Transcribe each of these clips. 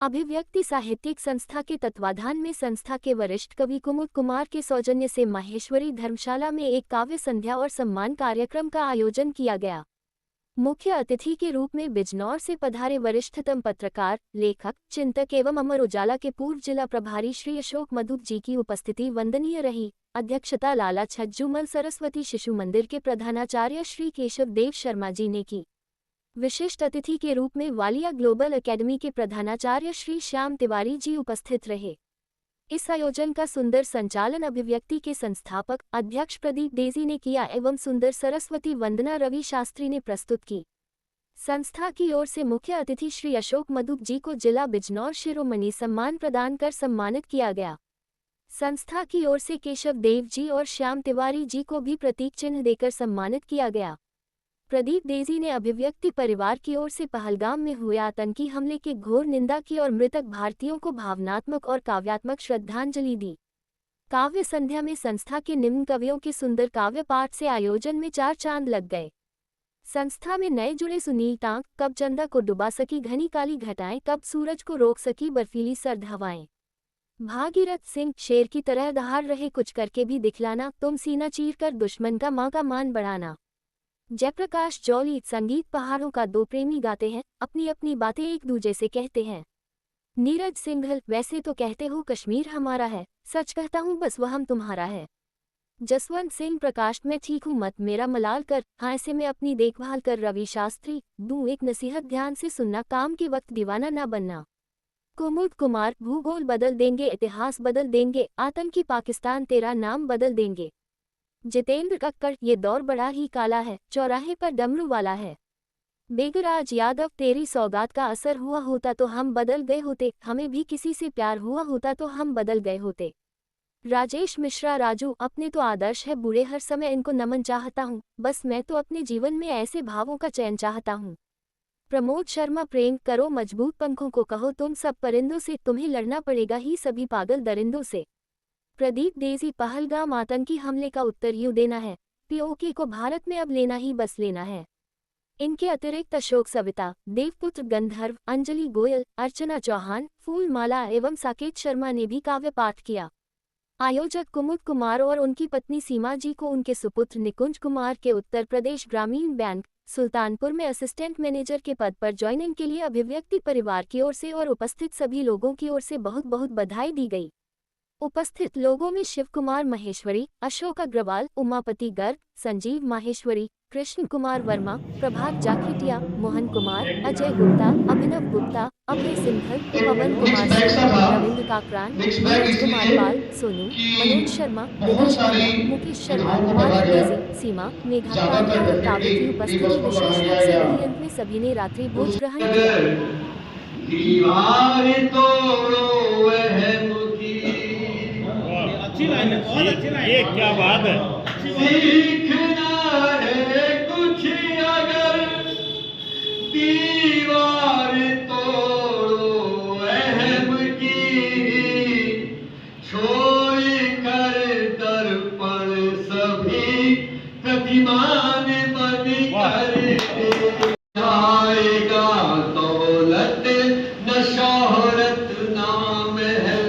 अभिव्यक्ति साहित्यिक संस्था के तत्वाधान में संस्था के वरिष्ठ कवि कुमुद कुमार के सौजन्य से माहेश्वरी धर्मशाला में एक काव्य संध्या और सम्मान कार्यक्रम का आयोजन किया गया। मुख्य अतिथि के रूप में बिजनौर से पधारे वरिष्ठतम पत्रकार, लेखक, चिंतक एवं अमर उजाला के पूर्व जिला प्रभारी श्री अशोक मधुक जी की उपस्थिति वंदनीय रही। अध्यक्षता लाला छज्जूमल सरस्वती शिशु मंदिर के प्रधानाचार्य श्री केशव देव शर्मा जी ने की। विशिष्ट अतिथि के रूप में वालिया ग्लोबल एकेडमी के प्रधानाचार्य श्री श्याम तिवारी जी उपस्थित रहे। इस आयोजन का सुंदर संचालन अभिव्यक्ति के संस्थापक अध्यक्ष प्रदीप डेजी ने किया एवं सुंदर सरस्वती वंदना रवि शास्त्री ने प्रस्तुत की। संस्था की ओर से मुख्य अतिथि श्री अशोक मधुक जी को जिला बिजनौर शिरोमणि सम्मान प्रदान कर सम्मानित किया गया। संस्था की ओर से केशव देव जी और श्याम तिवारी जी को भी प्रतीक चिन्ह देकर सम्मानित किया गया। प्रदीप डेजी ने अभिव्यक्ति परिवार की ओर से पहलगाम में हुए आतंकी हमले की घोर निंदा की और मृतक भारतीयों को भावनात्मक और काव्यात्मक श्रद्धांजलि दी। काव्य संध्या में संस्था के निम्न कवियों के सुंदर काव्य पाठ से आयोजन में 4 चांद लग गए। संस्था में नए जुड़े सुनील टांक, कब चंदा को डुबा सकी घनी काली घटाएं, कब सूरज को रोक सकी बर्फीली सर्द हवाएं। भागीरथ सिंह, शेर की तरह दहाड़ रहे कुछ करके भी दिखलाना, तुम सीना चीर कर दुश्मन का मां का मान बढ़ाना। जयप्रकाश जौली, संगीत पहाड़ों का दो प्रेमी गाते हैं, अपनी अपनी बातें एक दूजे से कहते हैं। नीरज सिंघल, वैसे तो कहते हो कश्मीर हमारा है, सच कहता हूँ बस वह हम तुम्हारा है। जसवंत सिंह प्रकाश, मैं ठीक हूँ मत मेरा मलाल कर, हाँ ऐसे में अपनी देखभाल कर। रवि शास्त्री, दूं एक नसीहत ध्यान से सुनना, काम के वक्त दीवाना ना बनना। कुमुद कुमार, भूगोल बदल देंगे इतिहास बदल देंगे, आतंकी पाकिस्तान तेरा नाम बदल देंगे। जितेंद्र कक्कड़, ये दौर बड़ा ही काला है, चौराहे पर डमरू वाला है। बेगराज यादव, तेरी सौगात का असर हुआ होता तो हम बदल गए होते, हमें भी किसी से प्यार हुआ होता तो हम बदल गए होते। राजेश मिश्रा, राजू, अपने तो आदर्श है बुरे, हर समय इनको नमन चाहता हूँ, बस मैं तो अपने जीवन में ऐसे भावों का चयन चाहता हूँ। प्रमोद शर्मा, प्रेम करो मजबूत पंखों को कहो तुम सब परिंदों से, तुम्हें लड़ना पड़ेगा ही सभी पागल दरिंदों से। प्रदीप डेजी, पहलगाम आतंकी हमले का उत्तर यूं देना है, पीओके को भारत में अब लेना ही बस लेना है। इनके अतिरिक्त अशोक सविता, देवपुत्र गंधर्व, अंजलि गोयल, अर्चना चौहान, फूलमाला एवं साकेत शर्मा ने भी काव्य पाठ किया। आयोजक कुमुद कुमार और उनकी पत्नी सीमा जी को उनके सुपुत्र निकुंज कुमार के उत्तर प्रदेश ग्रामीण बैंक सुल्तानपुर में असिस्टेंट मैनेजर के पद पर ज्वाइनिंग के लिए अभिव्यक्ति परिवार की ओर से और उपस्थित सभी लोगों की ओर से बहुत बहुत बधाई दी गई। उपस्थित लोगों में शिव कुमार महेश्वरी, अशोक अग्रवाल, उमापति गर्ग, संजीव माहेश्वरी, कृष्ण कुमार वर्मा, प्रभात जाखिटिया, मोहन कुमार, अजय गुप्ता, अभिनव गुप्ता, अभय सिंघल, पवन कुमार सिंह, रविंद्र काकरान, नीरज कुमार पाल, सोनू, मनोज शर्मा, दिनेश खन्ना, मुकेश शर्मा, माधव डेजी, सीमा, मेघा पांड्या और काव्य की उपस्थिति विशेष रूप से रही। अंत में सभी ने रात्रि भोज ग्रहण किया। ये क्या बात है। सीखना है कुछ अगर दीवार तोड़ो अहम की, छोड़ कर दर्पण सभी प्रतिमान बन कर आएगा दौलत न शोहरत नाम है।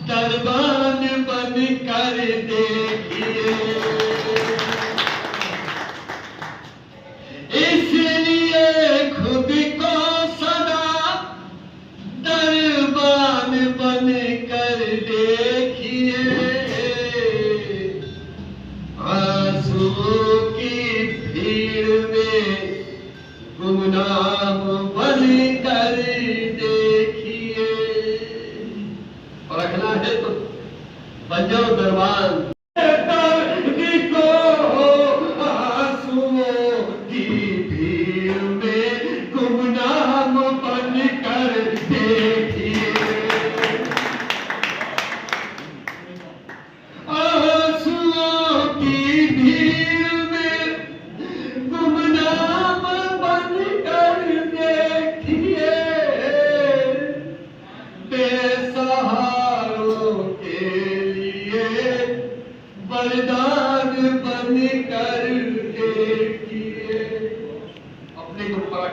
दरबान बन कर देखिए, इसलिए खुद को सदा दरबान बन कर देखिए। आंसुओं की भीड़ में गुमनाम बन कर देखिए। रखना है तो बन जाओ दरबान। आंसुओं की भीड़ में गुमनाम बन कर देखिए। आंसुओं की भीड़ में गुमनाम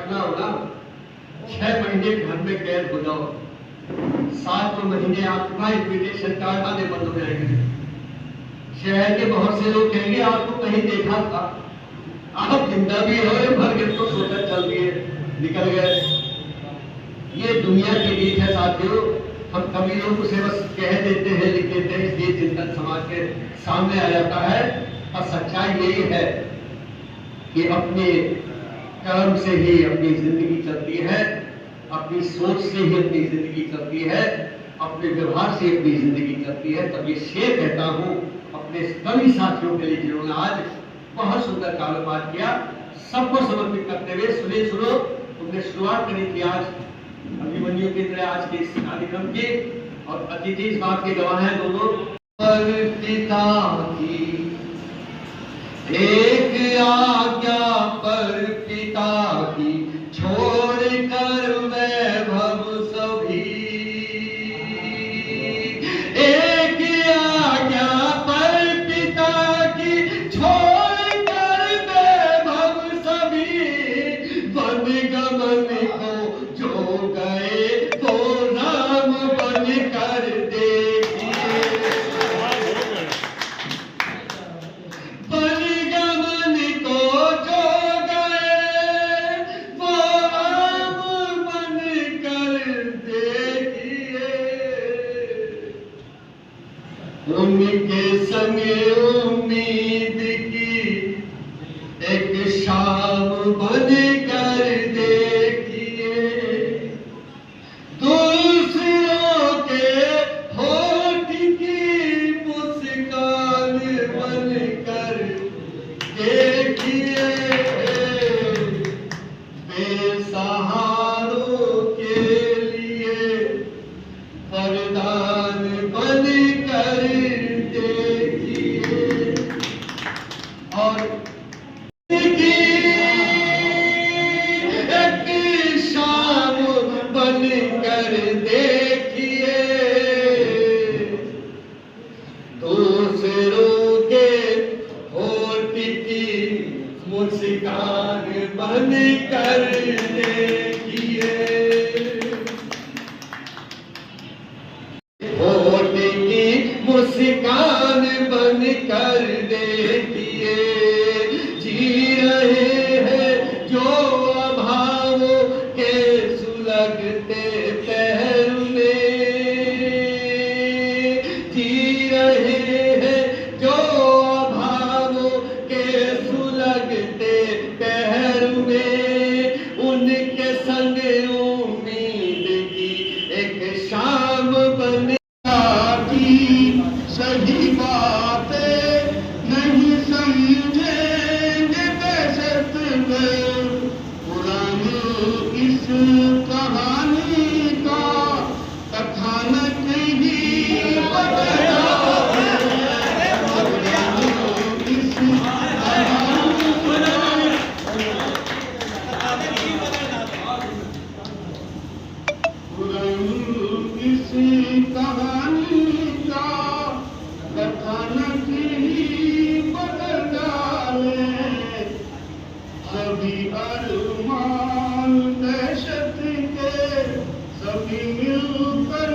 काटना हो ना, 6 महीने घर में कैद हो जाओ, 7 महीने आपका इन्विटेशन कार्ड आने बंद हो जाएंगे। शहर के बहुत से लोग कहेंगे आपको कहीं देखा था, आप जिंदा भी हो, भर के तो सोचकर चल दिए, निकल गए। ये दुनिया की रीत है साथियों। हम कभी लोग उसे बस कह देते हैं, लिख देते हैं, इसलिए चिंतन समाज के सामने आ जाता है। और सच्चाई यही है कि अपने कर्म से ही अपनी जिंदगी चलती है, अपनी सोच से ही अपनी जिंदगी चलती है, अपने व्यवहार से अपनी जिंदगी चलती है। तब ये शेर कहता हूं अपने सभी साथियों के लिए जिन्होंने आज बहुत सुंदर कारोबार किया, सबको समर्पित करते हुए सुनो तुमने शुरुआत करी थी आज अभिमन्यु की तरह आज के इस कार्यक्रम की, और अतिथि इस बात के गवाह हैं दोनों। पर पिता की एक आज्ञा, पर पिता की छोड़ कर वैभव सभी, एक आज्ञा पर पिता की छोड़ कर वैभव सभी, वन गमन को जो गए तो राम बन कर देखिए, वन गमन को जो गए वो राम बन कर देखिए, उनके संग उम्मीद की एक शाम बन कर देखिए, दूसरों के होठ की मुस्कान बन कर देखिए, बेसहारों के लिए वरदान बन कर देखिए, और एक शाम बन कर देखिए, दूसरों के होठ की मुस्कान बन कर देखिए, होठ की मुस्कान बन कर देखिए, जी रहे हैं जो अभावों के सुलगते पैर में, जी रहे हैं जो अभावों के सुलगते पैर में, उनके संग उम्मीद की एक शाम बन की सही बातें नहीं समझेंगे दहशत में, पुरानी इस कहानी का कथानक ही बदला है, पुरानी इस कहानी का कथानक ही बदल डाले, सभी अरमान दहशत के सभी मिलकर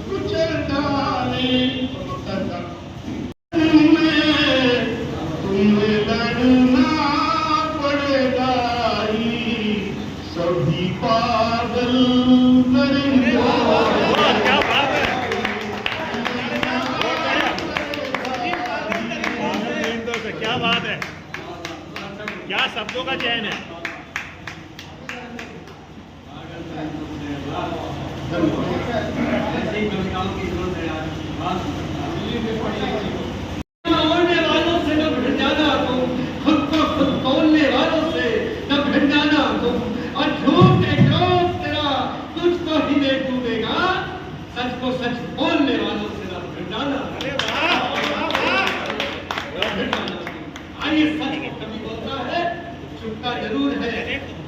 कुचल डाले, तुम्हें लड़ना पड़ेगा ही, सभी पागल करेंगे। क्या बात है, क्या बात है, क्या शब्दों का चयन है। बोलने वालों से न भिड़ जाना तुम, खुद को खुद बोलने वालों से न भिड़ जाना तुम, और झूठ एक रोज तेरा तुझको ही दे डूबेगा, सच को सच बोलने वालों से न भिड़ जाना। अरे वाह वाह वाह, आइए सच को कभी बोलता है, चुपका जरूर है,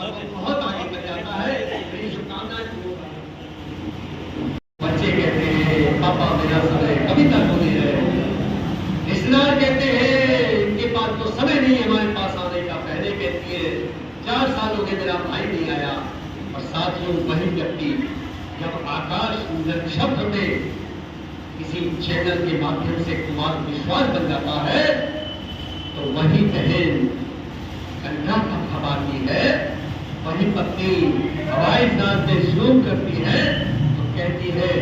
और वो बहुत आगे बढ़ जाता है। मेरी शुभकामनाएं। बच्चे कहते हैं पापा मेरा समय कविता को दे रहे हैं, रिश्तेदार कहते हैं इनके पास तो समय नहीं है हमारे पास आने का, पहले कहती है 4 साल हो गए मेरा भाई नहीं आया। और साथियों, वही व्यक्ति जब आकाश नक्षत्र में किसी चैनल के माध्यम से कुमार विश्वास बन जाता है, तो वही बहन कन्या खपाती है, वही पत्नी हवाई जहाज में जूम करती है तो कहती है,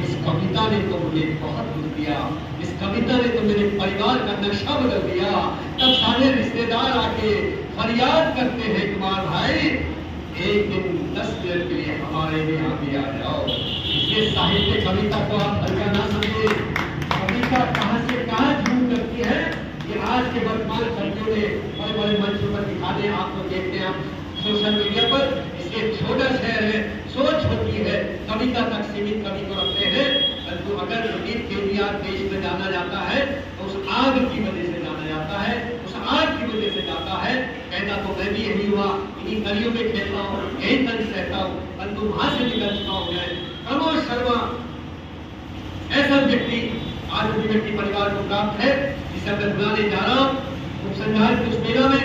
इस कविता ने तो मुझे बहुत दुख दिया, इस कविता ने तो मेरे परिवार का नक्शा बदल दिया। तब सारे रिश्तेदार आके फरियाद करते हैं, कुमार भाई एक दिन 10 मिनट के लिए हमारे यहाँ भी आ जाओ। इसलिए साहित्य कविता को आप हल्का ना समझे। कविता कहाँ से कहाँ झूम करती है, ये आज के वर्तमान कवियों ने बड़े बड़े मंचों पर दिखाने आपको देखते हैं आप सोशल मीडिया पर। इसलिए छोटा शहर है, सोच होती है, कविता तक सीमित कवि को रखते हैं। परंतु अगर रवींद्र केजरीवाल देश में जाना जाता है तो उस आग की वजह से जाना जाता है, उस आग की वजह से जाता है। कहता तो मैं भी यही हुआ, इन्हीं गलियों में खेलता हूँ, यही तंज रहता हूँ, परंतु वहां से निकल चुका हूँ मैं। प्रमोद शर्मा ऐसा व्यक्ति आज व्यक्ति परिवार को प्राप्त है, जिसे मैं बुलाने जा रहा हूँ उपसंहार के उस मेला में,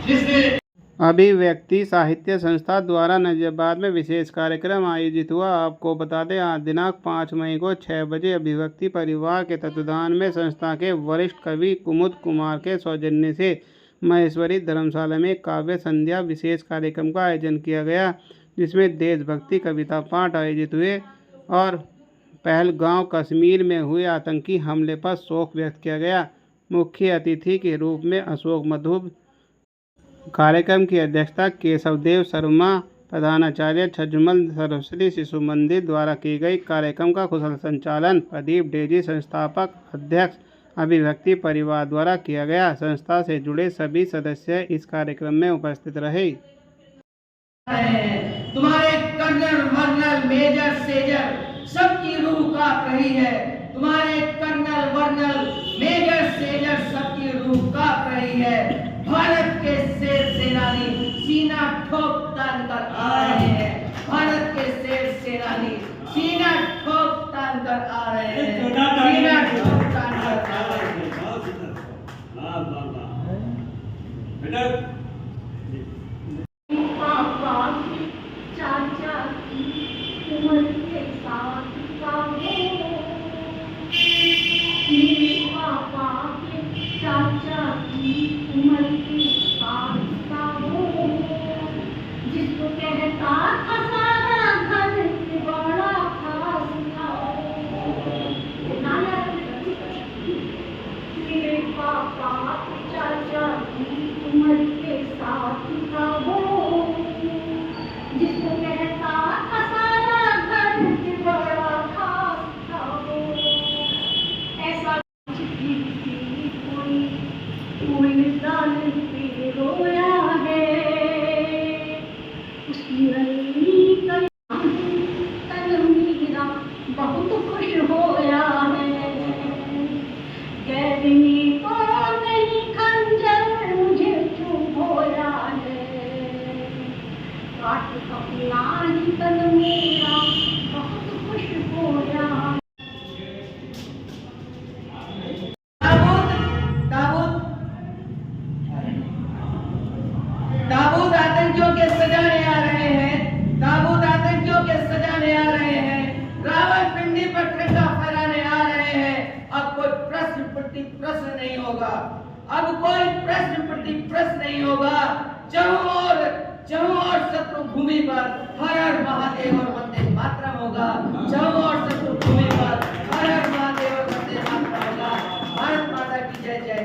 जिसने अभिव्यक्ति साहित्य संस्था द्वारा नजियाबाद में विशेष कार्यक्रम आयोजित हुआ। आपको बता दें, आज दिनांक 5 मई को 6 बजे अभिव्यक्ति परिवार के तत्वाधान में संस्था के वरिष्ठ कवि कुमुद कुमार के सौजन्य से महेश्वरी धर्मशाला में काव्य संध्या विशेष कार्यक्रम का आयोजन किया गया, जिसमें देशभक्ति कविता पाठ आयोजित हुए और पहलगांव कश्मीर में हुए आतंकी हमले पर शोक व्यक्त किया गया। मुख्य अतिथि के रूप में अशोक मधुब, कार्यक्रम की अध्यक्षता केशवदेव शर्मा, प्रधानाचार्य छज्जमल सरस्वती शिशु मंदिर द्वारा की गई। कार्यक्रम का कुशल संचालन प्रदीप डेजी संस्थापक अध्यक्ष अभिव्यक्ति परिवार द्वारा किया गया। संस्था से जुड़े सभी सदस्य इस कार्यक्रम में उपस्थित रहे। तुम्हारे कर्नल वर्नल मेजर सेजर सबकी रूह कांप रही है। तुम्हारे कर्नल वर्नल मेजर सेजर सबकी रूह कांप रही है। भारत के शेर सेनानी सीना ठोक तान कर आ रहे हैं। भारत के शेर सेनानी सीना ठोक तान कर आ रहे हैं। सीना ठोक तान कर आ रहे हैं। पापा चाचा की उम्र के साथ मेरे पापा के चाचा की उम्र के साथ जिसको कहता था सारा घर बड़ा खास था। मेरे पापा चाचा की उम्र के साथ था वो, जिसको कहता था सारा घर बड़ा खास था वो। ऐसा कोई दान पे रोया है, उसकी रंगी तन मीरा बहुत खुश होया है। गैरनी को नहीं खंजर मुझे चुप होया है। काट अपना ही तन मीरा बहुत खुश होया है। दाऊद आतंकियों के सजाने आ रहे हैं। दाऊद आतंकियों के सजाने आ रहे हैं। रावलपिंडी पर ठंडा फहराने आ रहे हैं। अब कोई प्रश्न प्रति प्रश्न नहीं होगा। अब कोई प्रश्न प्रति प्रश्न नहीं होगा। चहुं और शत्रु भूमि पर हर हर महादेव और वंदे मातरम होगा। चहुं और शत्रु भूमि पर हर हर महादेव और वंदे मातरम होगा। भारत माता की जय जय।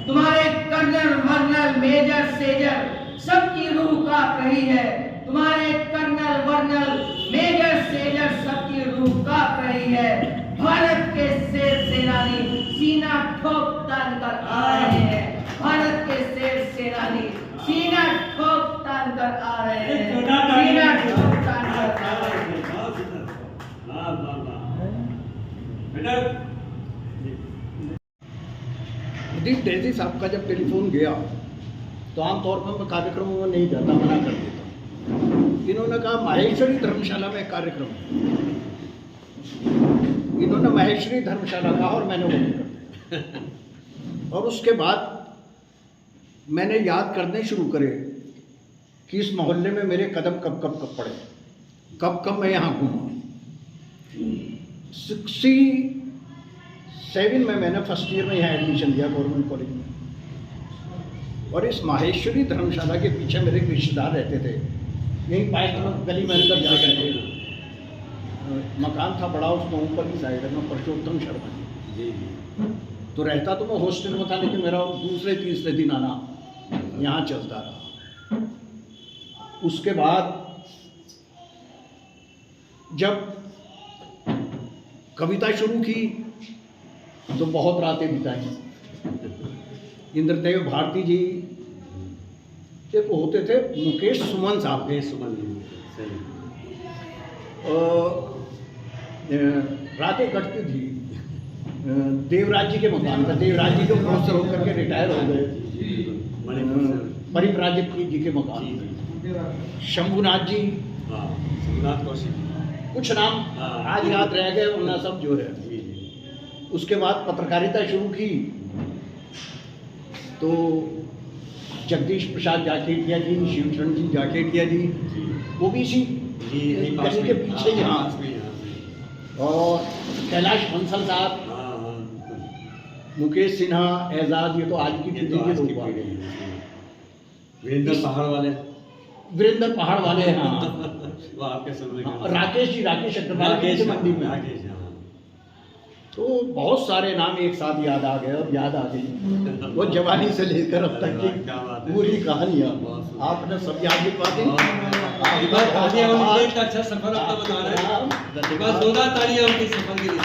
तुम्हारे कर्नल वर्नल मेजर सेजर सबकी रूह कांप रही है। तुम्हारे कर्नल वर्नल मेजर सेजर सबकी रूह कांप रही है। भारत के शेर सेनानी सीना ठोक तान कर आ रहे हैं। भारत के शेर सेनानी सीना ठोक तान कर आ रहे हैं। सीना ठोक तान कर आ रहे हैं। प्रदीप डेजी साहब का जब टेलीफोन गया तो आमतौर पर मैं कार्यक्रमों में नहीं जाता, मना कर देता। इन्होंने कहा माहेश्वरी धर्मशाला में कार्यक्रम। इन्होंने माहेश्वरी धर्मशाला कहा और मैंने वो नहीं कर दिया। और उसके बाद मैंने याद करने शुरू करे कि इस मोहल्ले में मेरे कदम कब कब कब पड़े, कब कब मैं यहाँ घूमा। 67 में मैंने फर्स्ट ईयर में यहाँ एडमिशन लिया गवर्नमेंट कॉलेज में, और इस माहेश्वरी धर्मशाला के पीछे मेरे एक रिश्तेदार रहते थे, यही 5 गली में अंदर जा करके मकान था बड़ा, उसमें ऊपर की साइड में परशोत्तम शर्मा जी। तो रहता तो मैं हॉस्टल में था, लेकिन मेरा दूसरे तीसरे दिन आना यहाँ चलता रहा। उसके बाद जब कविता शुरू की तो बहुत रातें बिताई। इंद्रदेव भारती जी एक होते थे मुकेश सुमन साहब, रातें कटती थी। देवराज जी के मकान पर, देवराज जी जो प्रोफेसर होकर के रिटायर हो गए, परिव्राजक जी के मकान, शंभुनाथ जी, कुछ नाम आज याद रह गए, वरना सब जो है। उसके बाद पत्रकारिता शुरू की तो जगदीश प्रसाद जाखेटिया जी, शिवचरण जी जाखेटिया जी, वो भी इसी गली के पीछे यहाँ, और कैलाश बंसल साहब, मुकेश सिन्हा, एजाज, ये तो आज की पीढ़ी के लोग आ गए। वीरेंद्र पहाड़ वाले, हाँ, राकेश जी, राकेश अग्रवाल की मंडी में। तो बहुत सारे नाम एक साथ याद आ गए, और याद आ गई वो जवानी से लेकर अब तक की पूरी कहानियाँ आपने सब याद दिखवा दी। अच्छा सफर अपना बता रहे हैं, बस 2 तारीख है उनकी सफर के लिए।